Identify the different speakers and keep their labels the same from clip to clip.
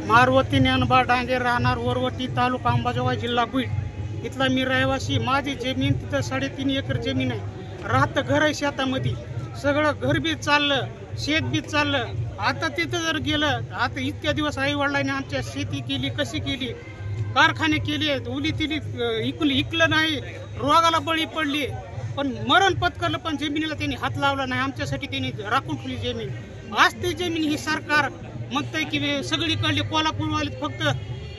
Speaker 1: मारवती ज्ञानबा डांगे, राहणार वरवटी, तालुका अंबाजोगाई, जिल्हा बीड. इथला मी रहिवासी. माझी जमीन तिथं 3.5 एकर जमीन आहे. राहतं घर आहे शेतामध्ये. सगळं घर बी चाललं, शेत बी चाललं. आता तिथं जर गेलं, आता इतक्या दिवस आई वडिलांनी आमच्या शेती केली, कशी केली, कारखाने केले, उली तिली इकलं नाही, रोगाला बळी पडली, पण मरण पत्करलं, पण जमिनीला त्यांनी हात लावला नाही. आमच्यासाठी त्यांनी राखून ठेवली जमीन. आज ती जमीन ही सरकार म्हणतंय की सगळीकडले कोल्हापूरवाले फक्त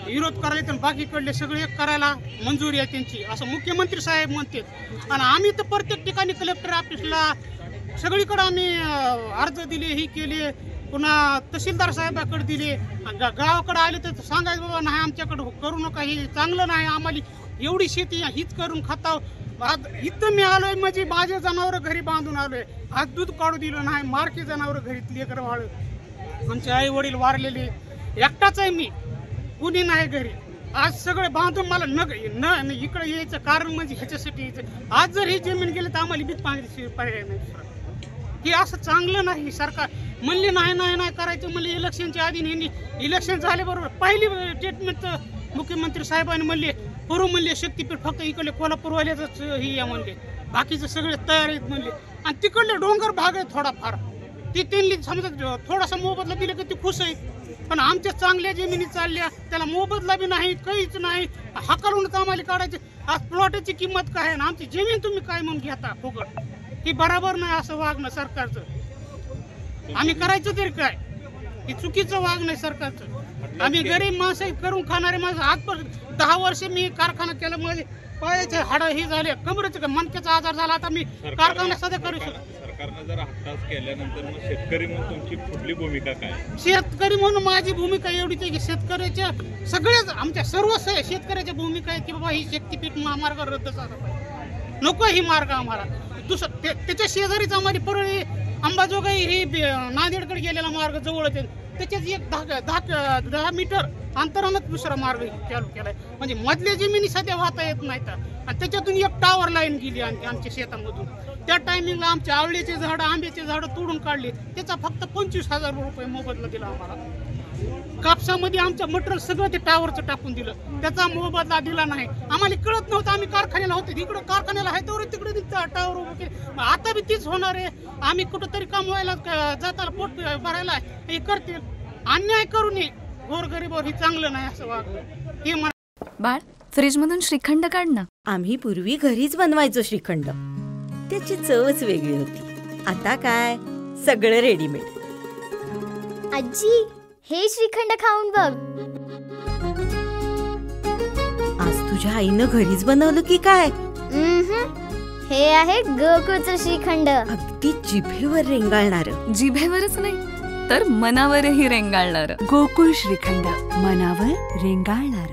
Speaker 1: विरोध करायचे आणि बाकीकडले सगळे करायला मंजुरी आहे त्यांची, असं मुख्यमंत्री साहेब म्हणते. आणि आम्ही तर प्रत्येक ठिकाणी कलेक्टर ऑफिसला सगळीकडे आम्ही अर्ज दिले, ही केले, पुन्हा तहसीलदार साहेबाकडे दिले. गावाकडे आले तर सांगायचं बाबा नाही आमच्याकडे करू नका, हे चांगलं नाही, आम्हाला एवढी शेती हीच करून खाताव. इथं मी आलोय म्हणजे माझे जनावर घरी बांधून आलोय. आज दूध काढू दिलं नाही, मारकी जनावर घरी लेकर वाळ. आमचे आई वडील वारलेले, एकटाच आहे मी, कुणी नाही घरी. आज सगळे बांधून मला न इकडे यायचं कारण म्हणजे ह्याच्यासाठी यायचं. आज जर ही जमीन गेली तर आम्हाला बीज पाणी पर्याय नाही. की असं चांगलं नाही. सरकार म्हणले नाही करायचं. म्हणले इलेक्शनच्या आधी, इलेक्शन झाल्याबरोबर पहिली स्टेटमेंट मुख्यमंत्री साहेबांनी म्हणले करू म्हणले शक्तीपीठ, फक्त इकडले कोल्हापूरवाल्याच ही या म्हणले, बाकीचं सगळे तयार आहेत म्हणले. आणि तिकडले डोंगर भाग आहे थोडाफार, ती त्यांनी समजा थोडासा मोबदला दिला की ती खुश आहेत. पण आमच्या चांगल्या जमिनी चालल्या, त्याला मोबदला बी नाही, काहीच नाही. हाकालूनच आम्हाला काढायचे. आज प्लॉटची किंमत काय आहे ना, आमची जमीन तुम्ही काय म्हणून घेता फुकट, ही बरोबर नाही. असं वागणं सरकारचं, आम्ही करायचं तरी काय, ही चुकीचं वागणं सरकारचं. आम्ही गरीब माणसं करून खाणारे माणसं. आजपर्यंत 10 वर्ष मी कारखाना केला, माझे पायाचे हाड ही झाले, कमरेचे मणक्याचा आजार झाला. आता मी कारखाना सध्या करू शकतो.
Speaker 2: सरकारनं जर हट्टास केल्यानंतर मग शेतकरी म्हणून तुमची पुढली भूमिका काय?
Speaker 1: शेतकरी म्हणून माझी भूमिका एवढीच आहे की शेतकऱ्याच्या सगळ्याच आमच्या सर्व शेतकऱ्याच्या भूमिका आहे की बाबा ही शक्तीपीठ महामार्ग रद्द झाला पाहिजे, नको ही मार्ग आम्हाला. दुसरं त्याच्या शेजारीच आम्हाला परळी अंबाजोगाई ही नांदेडकडे गेलेला मार्ग जवळच आहे, त्याच्याच एक 10 मीटर अंतरानच दुसरा मार्ग चालू केलाय. म्हणजे मधल्या जमिनी सध्या वाहता येत नाहीत. आणि त्याच्यातून एक टावर लाईन गेली आमच्या शेतामधून. त्या टायमिंगला आमच्या आवळीचे झाडं, आंब्याचे झाडं तोडून काढले. त्याचा फक्त 25,000 रुपये मोबदला दिला आम्हाला. कापसामध्ये आमचं मटेरियल सगळं ते टावरचं टाकून दिलं, त्याचा मोबदला दिला नाही. आम्हाला कळत नव्हतं, आम्ही कारखान्याला होतो, इकडं कारखान्याला आहे तर तिकडे टावर उभं केले. आता बी तीच होणार आहे. आम्ही कुठंतरी कमवायला जाताना पोट भरायला हे करतील. अन्याय करू नये गोरगरीबावर, हे चांगलं नाही असं वागणं. हे
Speaker 3: बाळ, फ्रीज मधून श्रीखंड काढ ना.
Speaker 4: आम्ही पूर्वी घरीच बनवायचो श्रीखंड, त्याची चवच वेगळी होती. आता काय सगळं रेडीमेड.
Speaker 5: आजी, हे श्रीखंड खाऊन बघ.
Speaker 4: आज तुझ्या आईनं घरीच बनवलं की काय?
Speaker 5: हे आहे गोकुळचं श्रीखंड.
Speaker 4: अगदी जिभेवर रेंगाळणार.
Speaker 3: जिभेवरच नाही तर मनावरही रेंगाळणार.
Speaker 6: गोकुळ श्रीखंड, मनावर रेंगाळणार.